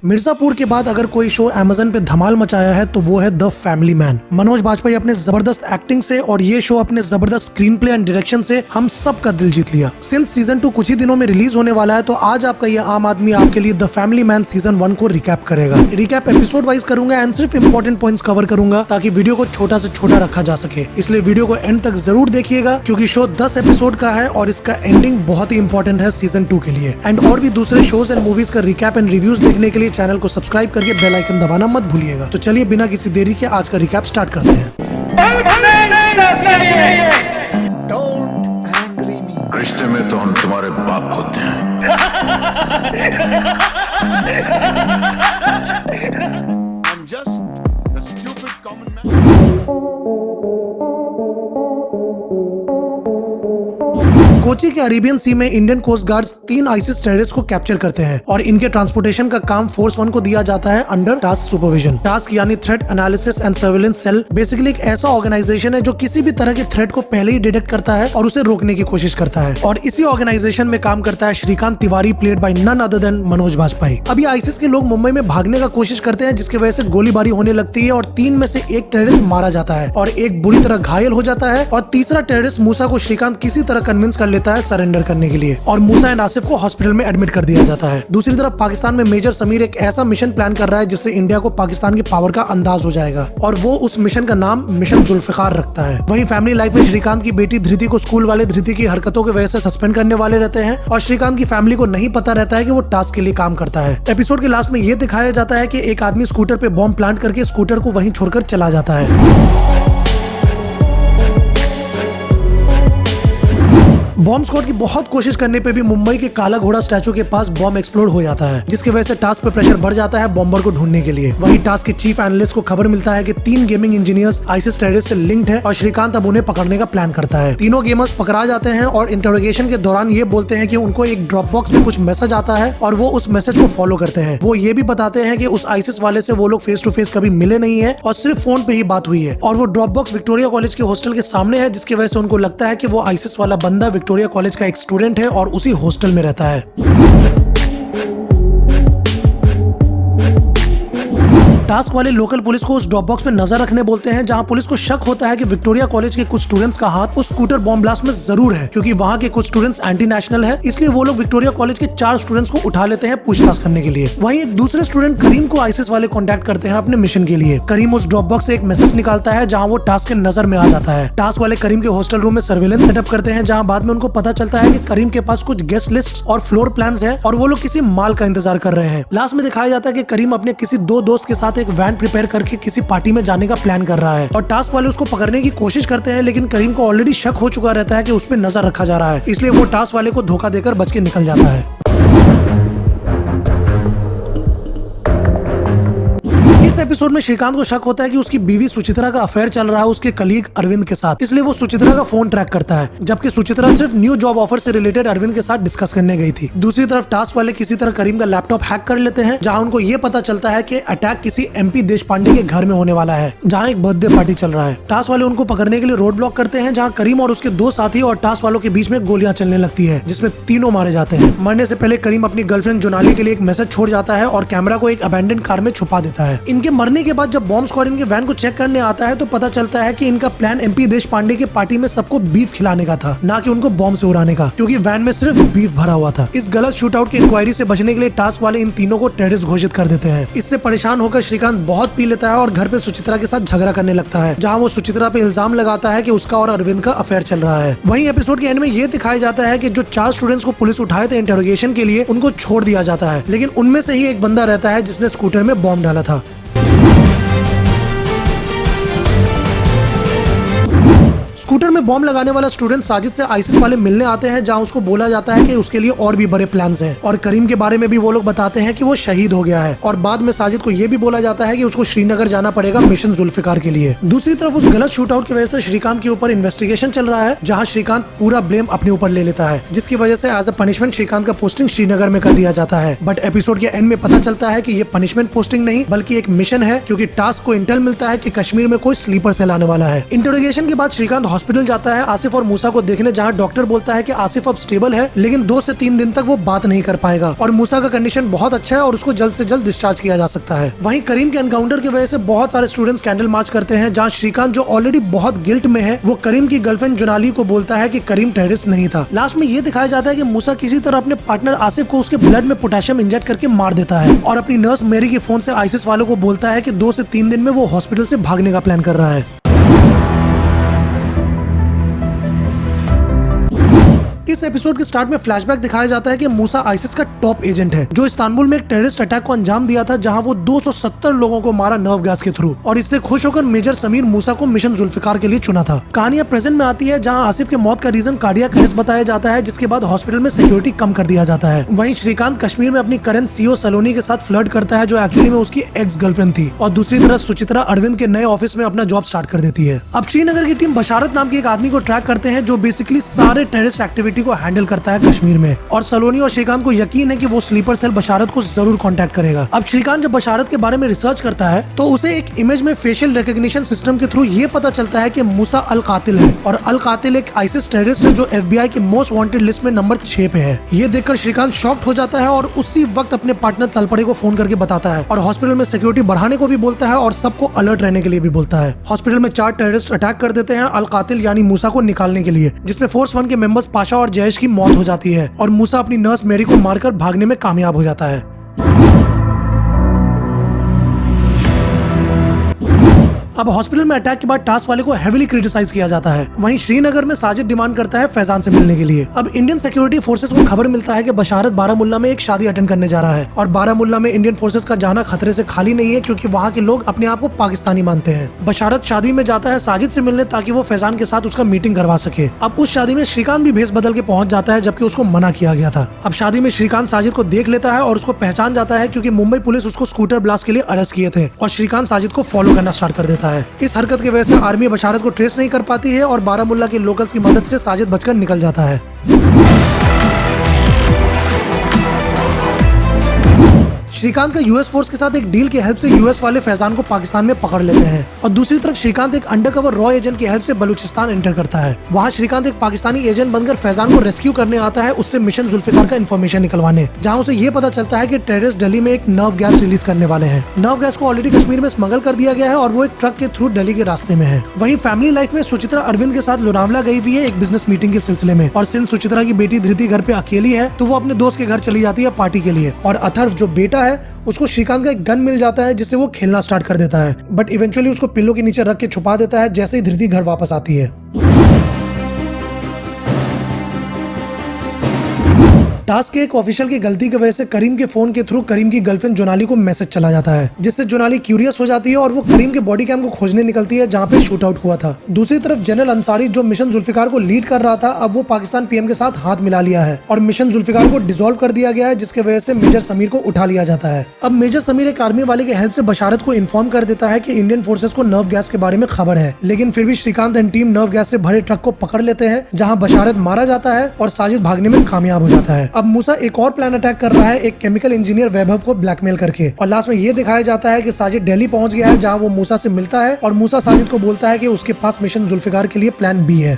मिर्जापुर के बाद अगर कोई शो अमेज़न पे धमाल मचाया है तो वो है the family man. Manoj Bajpayee अपने जबरदस्त एक्टिंग से और ये शो अपने जबरदस्त स्क्रीन प्ले एंड डायरेक्शन से हम सब का दिल जीत लिया। सिंस सीजन 2 कुछ ही दिनों में रिलीज होने वाला है तो आज आपका ये आम आदमी आपके लिए द फैमिली मैन सीजन 1 को रिकैप करेगा। रिकैप एपिसोड वाइज करूंगा एंड सिर्फ इंपॉर्टेंट पॉइंट्स कवर करूंगा ताकि वीडियो को छोटा से छोटा रखा जा सके। इसलिए वीडियो को एंड तक जरूर देखिएगा क्योंकि शो 10 एपिसोड का है और इसका एंडिंग बहुत ही इंपॉर्टेंट है सीजन 2 के लिए। एंड और भी दूसरे शोज एंड मूवीज का रिकैप एंड रिव्यूज देखने के लिए चैनल को सब्सक्राइब करके बेल आइकन दबाना मत भूलिएगा। तो चलिए बिना किसी देरी के आज का रिकैप स्टार्ट करते हैं। रिश्ते में तो हम तुम्हारे बाप होते हैं। I'm just a stupid common man. Kochi के अरेबियन सी में Indian coast guards 3 ISIS terrorist को कैप्चर करते हैं और इनके ट्रांसपोर्टेशन का काम फोर्स 1 को दिया जाता है अंडर टास्क सुपरविजन। टास्क यानी threat analysis and surveillance cell basically एक ऐसा ऑर्गेनाइजेशन है जो किसी भी तरह के थ्रेट को पहले ही डिटेक्ट करता है और उसे रोकने की कोशिश करता है। और इसी ऑर्गेनाइजेशन में काम करता है Srikant Tiwari played by none other than Manoj Bajpayee. अभी आईसिस के लोग मुंबई में भागने का कोशिश करते हैं जिसकी वजह से गोलीबारी होने लगती है और 3 में से एक टेररिस्ट मारा जाता है और एक बुरी तरह घायल हो जाता है और तीसरा टेररिस्ट मूसा को श्रीकांत किसी तरह कन्विंस कर लेता है सरेंडर करने के लिए और मूसा एंड आसिफ को हॉस्पिटल में एडमिट कर दिया जाता है। दूसरी तरफ पाकिस्तान में मेजर समीर एक ऐसा मिशन प्लान कर रहा है जिससे इंडिया को पाकिस्तान की पावर का अंदाज हो जाएगा और वो उस मिशन का नाम मिशन जुल्फिकार रखता है। वहीं फैमिली लाइफ में श्रीकांत की बेटी धृति को स्कूल वाले धृति की हरकतों की वजह से सस्पेंड करने वाले रहते हैं और श्रीकांत की फैमिली को नहीं पता रहता है कि वो टास्क के लिए काम करता है। एपिसोड के लास्ट में ये दिखाया जाता है कि एक आदमी स्कूटर पे बॉम्ब प्लांट करके स्कूटर को वहीं छोड़कर चला जाता है। बॉम्ब स्क्वाड की बहुत कोशिश करने पे भी मुंबई के काला घोड़ा स्टैचू के पास बॉम्ब एक्सप्लोड हो जाता है जिसकी वजह से टास्क पे प्रेशर बढ़ जाता है बॉम्बर को ढूंढने के लिए। वहीं टास्क के चीफ एनालिस्ट को खबर मिलता है कि 3 गेमिंग इंजीनियर्स आईसिस टेररिस्ट से लिंक्ड है और श्रीकांत अब उन्हें पकड़ने का प्लान करता है। तीनों गेमर्स पकड़ा जाते हैं और इंटरोगेशन के दौरान ये बोलते हैं कि उनको एक ड्रॉप बॉक्स में कुछ मैसेज आता है और वो उस मैसेज को फॉलो करते हैं। वो ये भी बताते हैं कि उस आईसिस वाले से वो लोग फेस टू फेस कभी मिले नहीं है और सिर्फ फोन पे ही बात हुई है और वो ड्रॉप बॉक्स विक्टोरिया कॉलेज के हॉस्टल के सामने है जिसकी वजह से उनको लगता है कि वो आईसिस वाला बंदा विक्टोरिया कॉलेज का एक स्टूडेंट है और उसी हॉस्टल में रहता है। टास्क वाले लोकल पुलिस को उस ड्रॉप बॉक्स में नजर रखने बोलते हैं जहां पुलिस को शक होता है कि विक्टोरिया कॉलेज के कुछ स्टूडेंट्स का हाथ उस स्कूटर बॉम्ब ब्लास्ट में जरूर है क्योंकि वहां के कुछ स्टूडेंट्स एंटी नेशनल है। इसलिए वो लोग विक्टोरिया कॉलेज के 4 स्टूडेंट्स को उठा लेते हैं पूछताछ करने के लिए। वहीं एक दूसरे स्टूडेंट करीम को आईसिस वाले कॉन्टेक्ट करते हैं अपने मिशन के लिए। करीम उस ड्रॉप बॉक्स से एक मैसेज निकालता है जहाँ वो टास्क के नजर में आ जाता है। टास्क वाले करीम के हॉस्टल रूम में सर्वेलेंस सेटअप करते हैं जहाँ बाद में उनको पता चलता है कि करीम के पास कुछ गेस्ट लिस्ट और फ्लोर प्लान्स है और वो लोग किसी माल का इंतजार कर रहे हैं। लास्ट में दिखाया जाता है कि करीम अपने किसी 2 दोस्त के साथ एक वैन प्रिपेयर करके किसी पार्टी में जाने का प्लान कर रहा है और टास्क वाले उसको पकड़ने की कोशिश करते हैं लेकिन करीम को ऑलरेडी शक हो चुका रहता है कि उस पर नजर रखा जा रहा है। इसलिए वो टास्क वाले को धोखा देकर बच के निकल जाता है। इस एपिसोड में श्रीकांत को शक होता है कि उसकी बीवी सुचित्रा का अफेयर चल रहा है उसके कलीग अरविंद के साथ, इसलिए वो सुचित्रा का फोन ट्रैक करता है जबकि सुचित्रा सिर्फ न्यू जॉब ऑफर से रिलेटेड अरविंद के साथ डिस्कस करने गई थी। दूसरी तरफ टास्क वाले किसी तरह करीम का लैपटॉप हैक कर लेते हैं जहां उनको ये पता चलता है कि अटैक किसी एमपी देशपांडे के घर में होने वाला है जहां एक बर्थडे पार्टी चल रहा है। टास्क वाले उनको पकड़ने के लिए रोड ब्लॉक करते हैं जहाँ करीम और उसके 2 साथी और टास्क वालों के बीच में गोलियां चलने लगती है जिसमें तीनों मारे जाते हैं। मरने से पहले करीम अपनी गर्लफ्रेंड जोनाली के लिए एक मैसेज छोड़ जाता है और कैमरा को एक अबैंडन कार में छुपा देता है। इनके मरने के बाद जब बॉम्ब स्क्वाड इनके वैन को चेक करने आता है तो पता चलता है कि इनका प्लान एमपी देशपांडे के पार्टी में सबको बीफ खिलाने का था, ना कि उनको बॉम्ब से उड़ाने का, क्योंकि वैन में सिर्फ बीफ भरा हुआ था। इस गलत शूटआउट की इंक्वायरी से बचने के लिए टास्क वाले इन तीनों को टेररिस्ट घोषित कर देते हैं। इससे परेशान होकर श्रीकांत बहुत पी लेता है और घर पे सुचित्रा के साथ झगड़ा करने लगता है जहाँ वो सुचित्रा पे इल्जाम लगाता है कि उसका और अरविंद का अफेयर चल रहा है। वहीं एपिसोड के एंड में ये दिखाया जाता है कि जो 4 स्टूडेंट्स को पुलिस उठाए थे इंटरोगेशन के लिए उनको छोड़ दिया जाता है लेकिन उनमें से ही एक बंदा रहता है जिसने स्कूटर में बॉम्ब डाला था। स्कूटर में बॉम्ब लगाने वाला स्टूडेंट साजिद से आईसिस वाले मिलने आते हैं जहां उसको बोला जाता है कि उसके लिए और भी बड़े प्लान्स हैं और करीम के बारे में भी वो लोग बताते हैं कि वो शहीद हो गया है और बाद में साजिद को ये भी बोला जाता है कि उसको श्रीनगर जाना पड़ेगा मिशन जुल्फिकार के लिए। दूसरी तरफ उस गलत शूटआउट की वजह से श्रीकांत के ऊपर इन्वेस्टिगेशन चल रहा है जहाँ श्रीकांत पूरा ब्लेम अपने ऊपर ले लेता है जिसकी वजह से एज अ पनिशमेंट श्रीकांत का पोस्टिंग श्रीनगर में कर दिया जाता है। बट एपिसोड के एंड में पता चलता है कि ये पनिशमेंट पोस्टिंग नहीं बल्कि एक मिशन है क्योंकि टास्क को इंटेल मिलता है कि कश्मीर में कोई स्लीपर सेल आने वाला है। इंटरोगेशन के बाद श्रीकांत श्रीकांत हॉस्पिटल जाता है आसिफ और मूसा को देखने, जहाँ डॉक्टर बोलता है कि आसिफ अब स्टेबल है, लेकिन 2 से 3 दिन तक वो बात नहीं कर पाएगा और मूसा का कंडीशन बहुत अच्छा है और उसको जल्द से जल्द डिस्चार्ज किया जा सकता है। वहीं करीम के एनकाउंटर की वजह से बहुत सारे स्टूडेंट्स कैंडल मार्च करते हैं, जहाँ श्रीकांत जो ऑलरेडी बहुत गिल्ट में है वो करीम की गर्लफ्रेंड जुनाली को बोलता है कि करीम टेररिस्ट नहीं था। लास्ट में ये दिखाया जाता है कि मूसा किसी तरह अपने पार्टनर आसिफ को उसके ब्लड में पोटेशियम इंजेक्ट करके मार देता है और अपनी नर्स मेरी के फोन से आईसिस वालों को बोलता है कि 2 से 3 दिन में वो हॉस्पिटल से भागने का प्लान कर रहा है। इस एपिसोड के स्टार्ट में फ्लैशबैक दिखाया जाता है कि मूसा आईसिस का टॉप एजेंट है जो इस्तांबुल में एक टेररिस्ट अटैक को अंजाम दिया था, जहां वो 270 लोगों को मारा नर्व गैस के थ्रू, और इससे खुश होकर मेजर समीर मूसा को मिशन जुल्फिकार के लिए चुना था। कहानी अब प्रेजेंट में आती है, जहां आसिफ के मौत का रीजन कार्डियक अरेस्ट बताया जाता है, जिसके बाद हॉस्पिटल में सिक्योरिटी कम कर दिया जाता है। वहीं श्रीकांत कश्मीर में अपनी करंट सीईओ सलोनी के साथ फ्लर्ट करता है, जो एक्चुअली में उसकी एक्स गर्लफ्रेंड थी, और दूसरी तरफ सुचित्रा अरविंद के नए ऑफिस में अपना जॉब स्टार्ट कर देती है। अब श्रीनगर की टीम बशारत नाम के एक आदमी को ट्रैक करते हैं, जो बेसिकली सारे टेररिस्ट एक्टिविटी को हैंडल करता है कश्मीर में, और सलोनी और श्रीकांत को यकीन है कि वो स्लीपर सेल बशारत को जरूर कांटेक्ट करेगा। अब श्रीकांत जब बशारत के बारे में रिसर्च करता है तो उसे एक इमेज में फेशियल रिकॉग्निशन सिस्टम के थ्रू ये पता चलता है कि मूसा अल कातिल है, और अल कातिल एक आईसिस टेररिस्ट है जो FBI की मोस्ट वांटेड लिस्ट में नंबर 6 पे है। ये देखकर श्रीकांत शॉक्ड हो जाता है और उसी वक्त अपने पार्टनर तलपड़े को फोन करके बताता है और हॉस्पिटल में सिक्योरिटी बढ़ाने को भी बोलता है और सबको अलर्ट रहने के लिए भी बोलता है। हॉस्पिटल में 4 टेररिस्ट अटैक कर देते हैं अल कातिल यानी मूसा को निकालने के लिए, जिसमें फोर्स 1 के मेंबर्स पाशा और जयेश की मौत हो जाती है और मूसा अपनी नर्स मेरी को मारकर भागने में कामयाब हो जाता है। अब हॉस्पिटल में अटैक के बाद टास्क वाले को हेवीली क्रिटिसाइज किया जाता है। वहीं श्रीनगर में साजिद डिमांड करता है फैजान से मिलने के लिए। अब इंडियन सिक्योरिटी फोर्सेस को खबर मिलता है कि बशारत बारामुल्ला में एक शादी अटेंड करने जा रहा है, और बारामुल्ला में इंडियन फोर्सेस का जाना खतरे से खाली नहीं है, क्योंकि वहाँ के लोग अपने आप को पाकिस्तानी मानते हैं। बशारत शादी में जाता है साजिद से मिलने, ताकि वो फैजान के साथ उसका मीटिंग करवा सके। अब उस शादी में श्रीकांत भी भेष बदल के पहुंच जाता है, जबकि उसको मना किया गया था। अब शादी में श्रीकांत साजिद को देख लेता है और उसको पहचान जाता है, क्योंकि मुंबई पुलिस उसको स्कूटर ब्लास्ट के लिए अरेस्ट किए थे, और श्रीकांत साजिद को फॉलो करना स्टार्ट कर देता है। इस हरकत की वजह से आर्मी बशारत को ट्रेस नहीं कर पाती है और बारामुल्ला के लोकल्स की मदद से साजिद बचकर निकल जाता है। श्रीकांत का यूएस फोर्स के साथ एक डील की हेल्प से यूएस वाले फैजान को पाकिस्तान में पकड़ लेते हैं, और दूसरी तरफ श्रीकांत एक अंडरकवर रॉ एजेंट की हेल्प से बलूचिस्तान एंटर करता है। वहाँ श्रीकांत एक पाकिस्तानी एजेंट बनकर फैजान को रेस्क्यू करने आता है, उससे मिशन जुल्फिकार का इन्फॉर्मेशन निकलवाने, जहाँ उसे ये पता चलता है कि टेररिस्ट दिल्ली में एक नर्व गैस रिलीज करने वाले हैं। नर्व गैस को ऑलरेडी कश्मीर में स्मगल कर दिया गया है और वो एक ट्रक के थ्रू दिल्ली के रास्ते में है। वहीं फैमिली लाइफ में सुचित्रा अरविंद के साथ लोनावला गई हुई है एक बिजनेस मीटिंग के सिलसिले में, और सिंस सुचित्रा की बेटी धृति घर पे अकेली है तो वो अपने दोस्त के घर चली जाती है पार्टी के लिए, और अथर्व जो बेटा है उसको श्रीकांत का एक गन मिल जाता है, जिससे वो खेलना स्टार्ट कर देता है, बट इवेंचुअली उसको पिल्लो के नीचे रख के छुपा देता है जैसे ही धृति घर वापस आती है। टास्क के एक ऑफिशियल की गलती की वजह से करीम के फोन के थ्रू करीम की गर्लफ्रेंड जुनाली को मैसेज चला जाता है, जिससे जुनाली क्यूरियस हो जाती है और वो करीम के बॉडी कैम को खोजने निकलती है, जहाँ पे शूट आउट हुआ था। दूसरी तरफ जनरल अंसारी जो मिशन जुल्फिकार को लीड कर रहा था, अब वो पाकिस्तान पीएम के साथ हाथ मिला लिया है और मिशन जुल्फिकार को डिसॉल्व कर दिया गया है, जिसके वजह से मेजर समीर को उठा लिया जाता है। अब मेजर समीर एक आर्मी वाले की हेल्प से बशारत को इन्फॉर्म कर देता है कि इंडियन फोर्सेस को नर्व गैस के बारे में खबर है, लेकिन फिर भी Srikant and team nerve gas से भरे ट्रक को पकड़ लेते हैं, जहाँ बशारत मारा जाता है और साजिद भागने में कामयाब हो जाता है। अब मूसा एक और प्लान अटैक कर रहा है एक केमिकल इंजीनियर वैभव को ब्लैकमेल करके, और लास्ट में ये दिखाया जाता है कि साजिद दिल्ली पहुंच गया है, जहां वो मूसा से मिलता है और मूसा साजिद को बोलता है कि उसके पास मिशन जुल्फिकार के लिए प्लान बी है।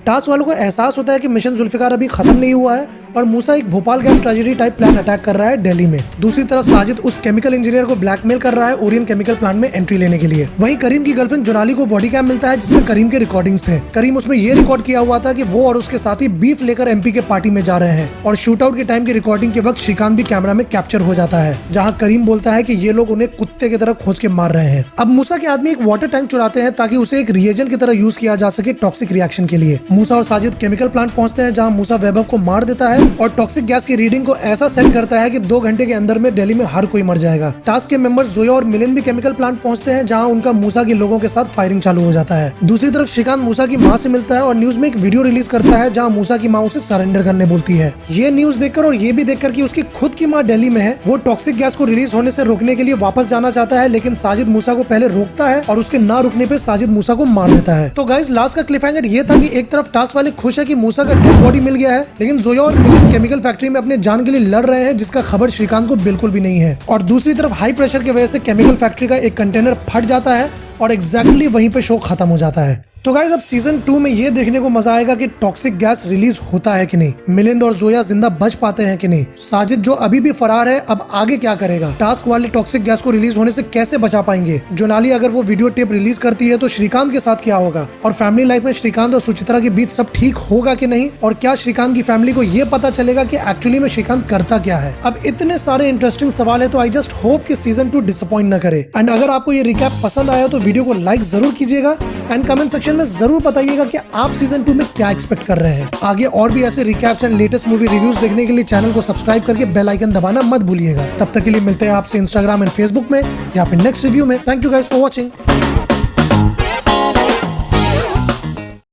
टास्क वालों को एहसास होता है कि मिशन जुल्फिकार अभी खत्म नहीं हुआ है और मूसा एक Bhopal gas tragedy type plan attack कर रहा है दिल्ली में। दूसरी तरफ साजिद उस केमिकल इंजीनियर को ब्लैकमेल कर रहा है ओरियन केमिकल प्लांट में एंट्री लेने के लिए। वहीं करीम की गर्लफ्रेंड जुनाली को बॉडी कैम मिलता है, जिसमें करीम के रिकॉर्डिंग्स थे। करीम उसमें ये रिकॉर्ड किया हुआ था कि वो और उसके साथी बीफ लेकर MP के पार्टी में जा रहे हैं, और शूट आउट के टाइम की रिकॉर्डिंग के वक्त श्रीकांत भी कैमरा में कैप्चर हो जाता है, जहाँ करीम बोलता है कि ये लोग उन्हें कुत्ते की तरह खोज के मार रहे हैं। अब मूसा के आदमी एक वाटर टैंक चुराते हैं ताकि उसे एक रिएजेंट की तरह यूज किया जा सके टॉक्सिक रिएक्शन के लिए। मूसा और साजिद केमिकल प्लांट पहुंचते हैं, जहां मूसा वैभव को मार देता है और टॉक्सिक गैस की रीडिंग को ऐसा सेट करता है कि 2 घंटे के अंदर में दिल्ली में हर कोई मर जाएगा। टास्क के मेंबर्स जोया और मिलिंद भी केमिकल प्लांट पहुंचते हैं, जहां उनका मूसा के लोगों के साथ फायरिंग चालू हो जाता है। दूसरी तरफ श्रीकांत मूसा की मां से मिलता है और न्यूज में एक वीडियो रिलीज करता है, जहां मूसा की मां उसे सरेंडर करने बोलती है। ये न्यूज देखकर और ये भी देखकर कि उसकी खुद की मां दिल्ली में है, वो टॉक्सिक गैस को रिलीज होने से रोकने के लिए वापस जाना चाहता है, लेकिन साजिद मूसा को पहले रोकता है और उसके ना रुकने पे साजिद मूसा को मार देता है। तो गाइस लास्ट का क्लिफ हैंगर ये था कि एक तरफ टास्क वाले खुश है कि मूसा का डेड बॉडी मिल गया है, लेकिन जोया और मिलिंद केमिकल फैक्ट्री में अपने जान के लिए लड़ रहे हैं, जिसका खबर श्रीकांत को बिल्कुल भी नहीं है। और दूसरी तरफ हाई प्रेशर की वजह से केमिकल फैक्ट्री का एक कंटेनर फट जाता है और एग्जैक्टली वहीं पे शो खत्म हो जाता है। तो गाइस अब सीजन 2 में ये देखने को मजा आएगा कि टॉक्सिक गैस रिलीज होता है कि नहीं, मिलिंद और जोया जिंदा बच पाते हैं कि नहीं, साजिद जो अभी भी फरार है अब आगे क्या करेगा, टास्क वाले टॉक्सिक गैस को रिलीज होने से कैसे बचा पाएंगे, जोनाली अगर वो वीडियो टेप रिलीज करती है तो श्रीकांत के साथ क्या होगा, और फैमिली लाइफ में श्रीकांत और सुचित्रा के बीच सब ठीक होगा कि नहीं, और क्या श्रीकांत की फैमिली को ये पता चलेगा कि एक्चुअली में श्रीकांत करता क्या है। अब इतने सारे इंटरेस्टिंग सवाल है, तो आई जस्ट होप कि सीजन 2 डिसअपॉइंट न करे। एंड अगर आपको ये रिकैप पसंद आया तो वीडियो को लाइक जरूर कीजिएगा एंड कमेंट सेक्शन में जरूर बताइएगा कि आप सीजन 2 में क्या एक्सपेक्ट कर रहे हैं। आगे और भी ऐसे recaps and latest movie reviews देखने के लिए चैनल को सब्सक्राइब करके बेल आइकन दबाना मत भूलिएगा। तब तक के लिए मिलते हैं आपसे इंस्टाग्राम एंड फेसबुक में या फिर नेक्स्ट रिव्यू में। Thank you guys for watching.